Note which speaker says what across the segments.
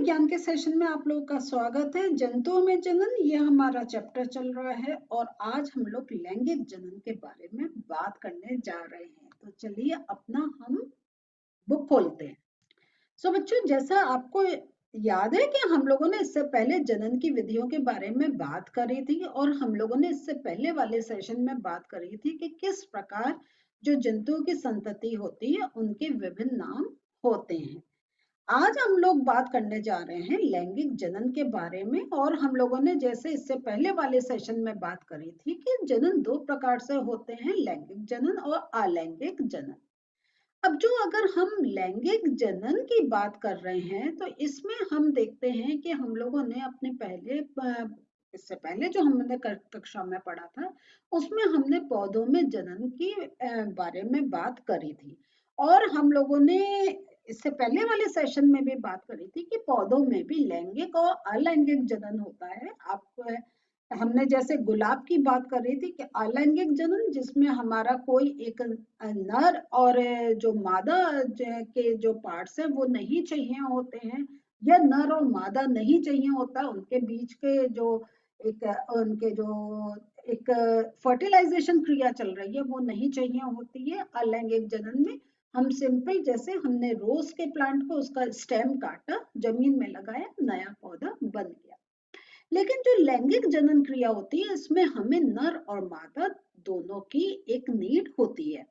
Speaker 1: विज्ञान के सेशन में आप लोगों का स्वागत है। जंतुओं में जनन ये हमारा चैप्टर चल रहा है और आज हम लोग लैंगिक जनन के बारे में बात करने जा रहे हैं। तो चलिए अपना हम बुक खोलते हैं। बच्चों, जैसा आपको याद है कि हम लोगों ने इससे पहले जनन की विधियों के बारे में बात करी थी और हम लोगों ने इससे पहले वाले सेशन में बात करी थी कि किस प्रकार जो जंतुओं की संतति होती है उनके विभिन्न नाम होते हैं। आज हम लोग बात करने जा रहे हैं लैंगिक जनन के बारे में और हम लोगों ने जैसे इससे पहले वाले सेशन में बात करी थी कि जनन दो प्रकार से होते हैं, लैंगिक जनन और अलैंगिक जनन। अब जो अगर हम लैंगिक जनन की बात कर रहे हैं तो इसमें हम देखते हैं कि हम लोगों ने अपने इससे पहले जो हमने कक्षा में पढ़ा था उसमें हमने पौधों में जनन की बारे में बात करी थी और हम लोगों ने इससे पहले वाले सेशन में भी बात करी थी कि पौधों में भी लैंगिक और अलैंगिक जनन होता है। आप हमने जैसे गुलाब की बात कर रही थी कि अलैंगिक जनन जिसमें हमारा कोई एक नर और जो मादा के जो पार्ट्स हैं वो नहीं चाहिए होते हैं या नर और मादा नहीं चाहिए होता, उनके बीच के जो उनके जो एक फर्टिलाइजेशन क्रिया चल रही है वो नहीं चाहिए होती है। अलैंगिक जनन में हम सिंपल जैसे हमने रोज के प्लांट को उसका स्टेम काटा, जमीन में लगाया, नया पौधा बन गया। लेकिन जो लैंगिक जनन क्रिया होती है इसमें हमें नर और मादा दोनों की एक नीड होती है।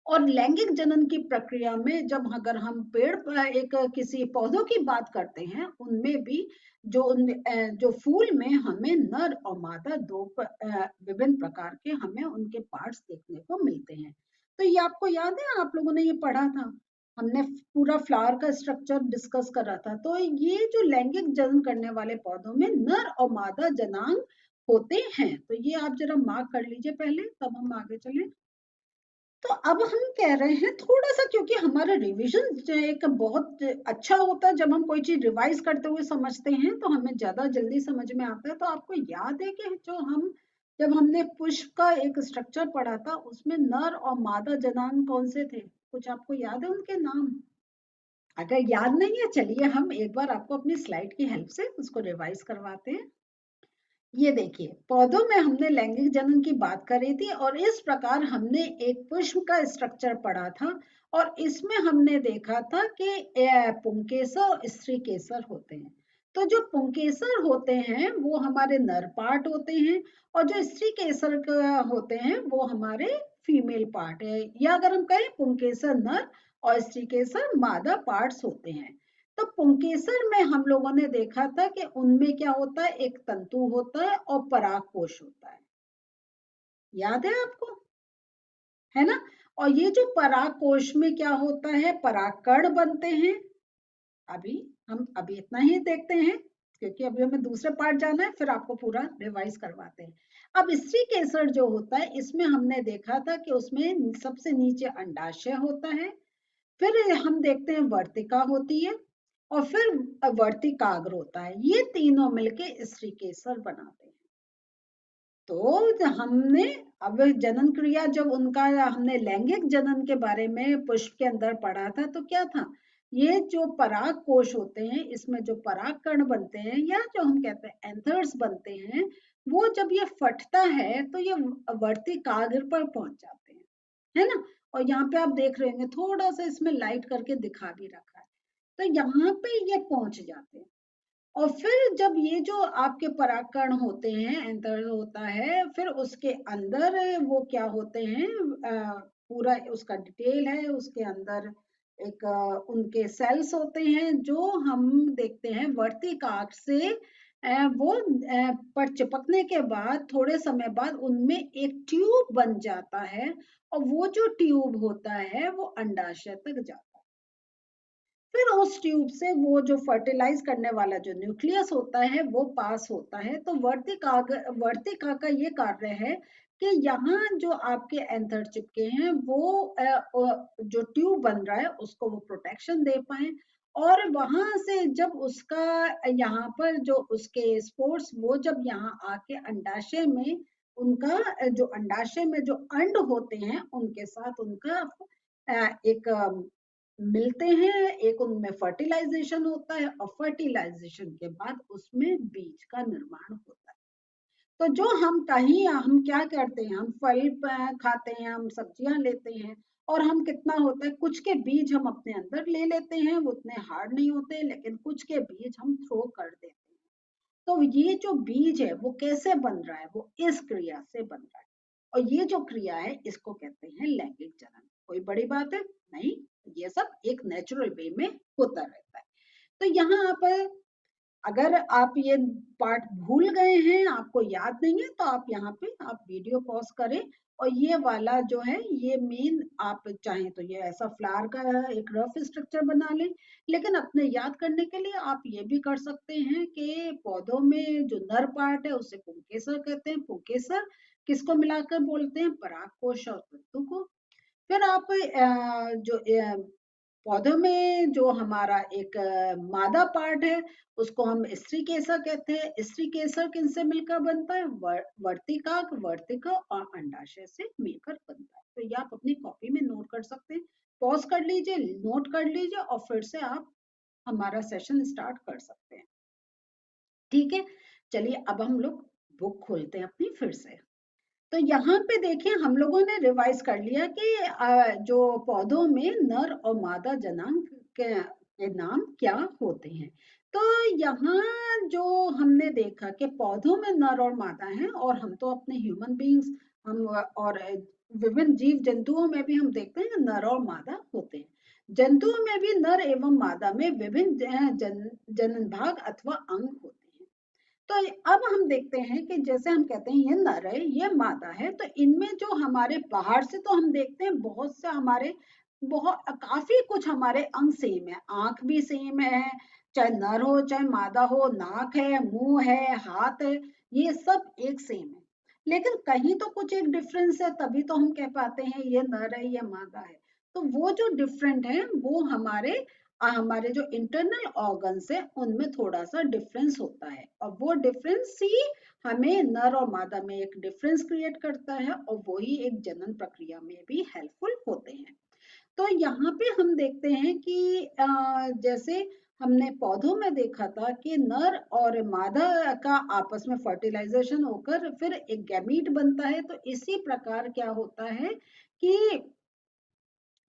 Speaker 1: और लैंगिक जनन की प्रक्रिया में जब अगर हम एक किसी पौधों की बात करते हैं उनमें भी जो फूल में हमें नर और मादा दो विभिन्न प्रकार के हमें उनके पार्ट्स देखने को मिलते हैं। तो ये आपको याद है, आप लोगों ने ये पढ़ा था, हमने पूरा फ्लावर का स्ट्रक्चर डिस्कस करा था। तो ये जो लैंगिक जनन करने वाले पौधों में नर और मादा जनांग होते हैं। तो ये आप जरा मार्क कर लीजिए पहले, तब हम आगे चलें। तो अब हम कह रहे हैं थोड़ा सा, क्योंकि हमारा रिवीजन एक बहुत अच्छा होता है, जब हम कोई चीज रिवाइज करते हुए समझते हैं तो हमें ज्यादा जल्दी समझ में आता है। तो आपको याद है कि जब हमने पुष्प का एक स्ट्रक्चर पढ़ा था उसमें नर और मादा जनांग कौन से थे? कुछ आपको याद है उनके नाम? अगर याद नहीं है चलिए हम एक बार आपको अपनी स्लाइड की हेल्प से उसको रिवाइज करवाते हैं। ये देखिए, पौधों में हमने लैंगिक जनन की बात करी थी और इस प्रकार हमने एक पुष्प का स्ट्रक्चर पढ़ा था और इसमें हमने देखा था कि पुंकेसर और स्त्रीकेसर होते हैं। तो जो पुंकेसर होते हैं वो हमारे नर पार्ट होते हैं और जो स्त्रीकेसर होते हैं वो हमारे फीमेल पार्ट है, या अगर हम कहें पुंकेसर नर और स्त्रीकेसर मादा पार्ट्स होते हैं। तो पुंकेसर में हम लोगों ने देखा था कि उनमें क्या होता है, एक तंतु होता है और परागकोश होता है। याद है आपको? है ना? और ये जो परागकोश में क्या होता है, परागकण बनते हैं। हम अभी इतना ही देखते हैं क्योंकि अभी हमें दूसरे पार्ट जाना है, फिर आपको पूरा रिवाइज करवाते हैं। अब स्त्रीकेसर जो होता है इसमें हमने देखा था कि उसमें सबसे नीचे अंडाशय होता है, फिर हम देखते हैं वर्तिका होती है और फिर वर्तिकाग्र होता है। ये तीनों मिलके स्त्रीकेसर बनाते हैं। तो हमने अब जनन क्रिया जब उनका हमने लैंगिक जनन के बारे में पुष्प के अंदर पढ़ा था तो क्या था, ये जो पराग कोश होते हैं इसमें जो पराग कण बनते हैं या जो हम कहते हैं एंथर्स बनते हैं, वो जब ये फटता है तो ये वर्तिकाग्र पर पहुंच जाते हैं, है ना? और यहाँ पे आप देख रहे होंगे थोड़ा सा इसमें लाइट करके दिखा भी रखा है। तो यहाँ पे ये पहुंच जाते हैं और फिर जब ये जो आपके परागकण होते हैं, एंथर होता है, फिर उसके अंदर वो क्या होते हैं, पूरा उसका डिटेल है, उसके अंदर एक उनके सेल्स होते हैं जो हम देखते हैं वर्तिकाग्र से वो पर चिपकने के बाद थोड़े समय बाद उनमें एक ट्यूब बन जाता है और वो जो ट्यूब होता है वो अंडाशय तक जाता है। फिर उस ट्यूब से वो जो फर्टिलाइज करने वाला जो न्यूक्लियस होता है वो पास होता है। तो वर्तिका का ये कार्य है कि यहाँ जो आपके एंथर चिपके हैं वो जो ट्यूब बन रहा है उसको वो प्रोटेक्शन दे पाए और वहां से जब उसका यहाँ पर जो उसके स्पोर्स वो जब यहाँ आके अंडाशय में उनका जो अंडाशय में जो अंड होते हैं उनके साथ उनका एक मिलते हैं, एक उनमें फर्टिलाइजेशन होता है और फर्टिलाइजेशन के बाद उसमें बीज का निर्माण होता है। तो जो हम क्या करते हैं, हम फल खाते हैं, हम सब्जियां लेते हैं और हम कितना होता है, कुछ के बीज हम अपने अंदर ले लेते हैं, वो उतने हार्ड नहीं होते, लेकिन कुछ के बीज हम थ्रो कर देते हैं। तो ये जो बीज है वो कैसे बन रहा है, वो इस क्रिया से बन रहा है और ये जो क्रिया है इसको कहते हैं लैंगिक जनन। कोई बड़ी बात है नहीं, ये सब एक नेचुरल वे में होता रहता है। तो यहाँ पर अगर आप ये पार्ट भूल गए हैं, आपको याद नहीं है, तो आप यहाँ पे आप वीडियो पॉज करें और ये वाला जो है ये मेन, आप चाहें तो ये ऐसा फ्लावर का एक रफ स्ट्रक्चर बना लें, लेकिन अपने याद करने के लिए आप ये भी कर सकते हैं कि पौधों में जो नर पार्ट है उसे पुंकेसर कहते हैं। पुंकेसर किसको मिलाकर बोलते हैं, परागकोश और तंतु को। फिर आप जो पौधों में जो हमारा एक मादा पार्ट है उसको हम स्त्री केसर कहते हैं। स्त्री केसर किनसे मिलकर बनता है, वर्तिकाक, वर्तिका और अंडाशय से मिलकर बनता है। तो ये आप अपनी कॉपी में नोट कर सकते हैं। पॉज कर लीजिए, नोट कर लीजिए और फिर से आप हमारा सेशन स्टार्ट कर सकते हैं। ठीक है, चलिए अब हम लोग बुक खोलते हैं अपनी फिर से। तो यहाँ पे देखिए हम लोगों ने रिवाइज कर लिया कि जो पौधों में नर और मादा जनांग के नाम क्या होते हैं। तो यहाँ जो हमने देखा कि पौधों में नर और मादा हैं, और हम तो अपने ह्यूमन बीइंग्स हम और विभिन्न जीव जंतुओं में भी हम देखते हैं कि नर और मादा होते हैं। जंतुओं में भी नर एवं मादा में विभिन्न जनन भाग अथवा अंग होते हैं। तो अब हम देखते हैं कि जैसे हम कहते हैं ये नर है ये मादा है, तो इनमें जो हमारे बाहर से तो हम देखते हैं बहुत से हमारे बहुत काफी कुछ हमारे अंग सेम है, आंख भी सेम है, चाहे नर हो चाहे मादा हो, नाक है, मुंह है, हाथ है, ये सब एक सेम है। लेकिन कहीं तो कुछ एक डिफरेंस है, तभी तो हम कह पाते हैं ये नर है ये मादा है। तो वो जो डिफरेंट है वो हमारे जो इंटरनल ऑर्गन्स है उनमें थोड़ा सा डिफरेंस होता है, और वो डिफरेंस ही हमें नर और मादा में एक डिफरेंस क्रिएट करता है और वही एक जनन प्रक्रिया में भी हेल्पफुल होते हैं। तो यहाँ पे हम देखते हैं कि जैसे हमने पौधों में देखा था कि नर और मादा का आपस में फर्टिलाइजेशन होकर फिर एक गैमीट बनता है, तो इसी प्रकार क्या होता है कि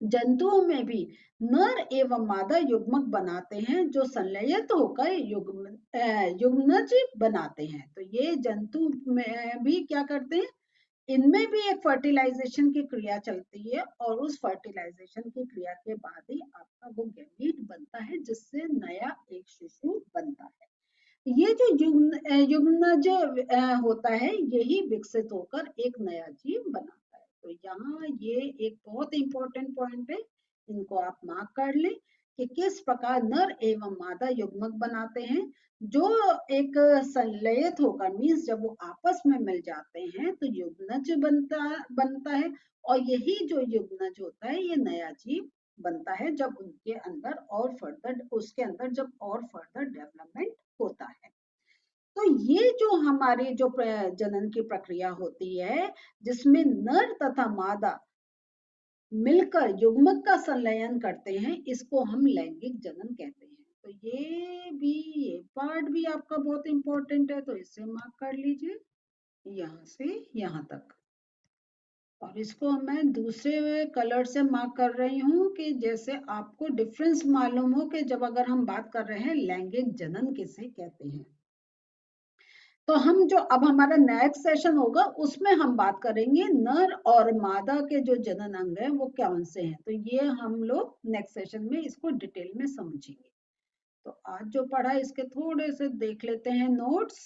Speaker 1: जंतुओं में भी नर एवं मादा युग्मक बनाते हैं जो संलयित होकर युग्मनज बनाते हैं। तो ये जंतु में भी क्या करते हैं, इनमें भी एक फर्टिलाइजेशन की क्रिया चलती है और उस फर्टिलाइजेशन की क्रिया के बाद ही आपका वो गैमीट बनता है जिससे नया एक शिशु बनता है। ये जो युग्मनज होता है यही विकसित होकर एक नया जीव बनाता है। तो यहाँ ये एक बहुत इंपॉर्टेंट पॉइंट है, इनको आप मार्क कर लें कि किस प्रकार नर एवं मादा युग्मक बनाते हैं जो एक संलयित होकर, मीन्स जब वो आपस में मिल जाते हैं तो युग्मनज बनता है, और यही जो युग्मनज होता है ये नया जीव बनता है जब उनके अंदर और फर्दर उसके अंदर जब और फर्दर डेवलपमेंट होता है। तो ये जो हमारी जो जनन की प्रक्रिया होती है जिसमें नर तथा मादा मिलकर युग्मक का संलयन करते हैं, इसको हम लैंगिक जनन कहते हैं। तो ये पार्ट भी आपका बहुत इंपॉर्टेंट है, तो इससे मार्क कर लीजिए यहाँ से यहाँ तक। और इसको मैं दूसरे कलर से मार्क कर रही हूँ कि जैसे आपको डिफरेंस मालूम हो कि जब अगर हम बात कर रहे हैं लैंगिक जनन किसे कहते हैं। तो हम जो अब हमारा नेक्स्ट सेशन होगा उसमें हम बात करेंगे नर और मादा के जो जनन अंग है वो कौन से हैं। तो ये हम लोग नेक्स्ट सेशन में इसको डिटेल में समझेंगे। तो आज जो पढ़ा इसके थोड़े से देख लेते हैं नोट्स।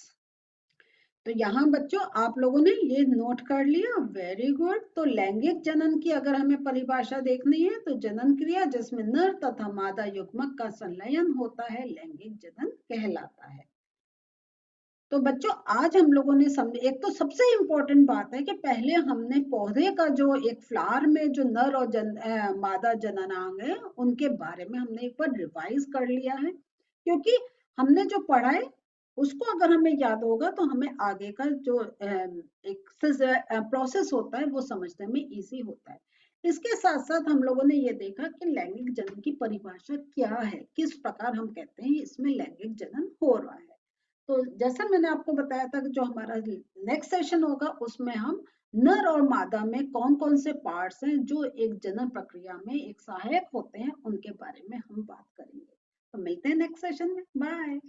Speaker 1: तो यहाँ बच्चों आप लोगों ने ये नोट कर लिया, वेरी गुड। तो लैंगिक जनन की अगर हमें परिभाषा देखनी है तो जनन क्रिया जिसमें नर तथा मादा युग्मक का संलयन होता है लैंगिक जनन कहलाता है। तो बच्चों आज हम लोगों ने एक तो सबसे इम्पोर्टेंट बात है कि पहले हमने पौधे का जो एक फ्लावर में जो नर और मादा जननांग है उनके बारे में हमने एक बार रिवाइज कर लिया है, क्योंकि हमने जो पढ़ा है उसको अगर हमें याद होगा तो हमें आगे का जो एक प्रोसेस होता है वो समझने में इजी होता है। इसके साथ साथ हम लोगों ने ये देखा कि लैंगिक जनन की परिभाषा क्या है, किस प्रकार हम कहते हैं इसमें लैंगिक जनन हो रहा है। तो जैसा मैंने आपको बताया था कि जो हमारा नेक्स्ट सेशन होगा उसमें हम नर और मादा में कौन कौन से पार्ट्स हैं जो एक जनन प्रक्रिया में एक सहायक होते हैं, उनके बारे में हम बात करेंगे। तो मिलते हैं नेक्स्ट सेशन में। बाय।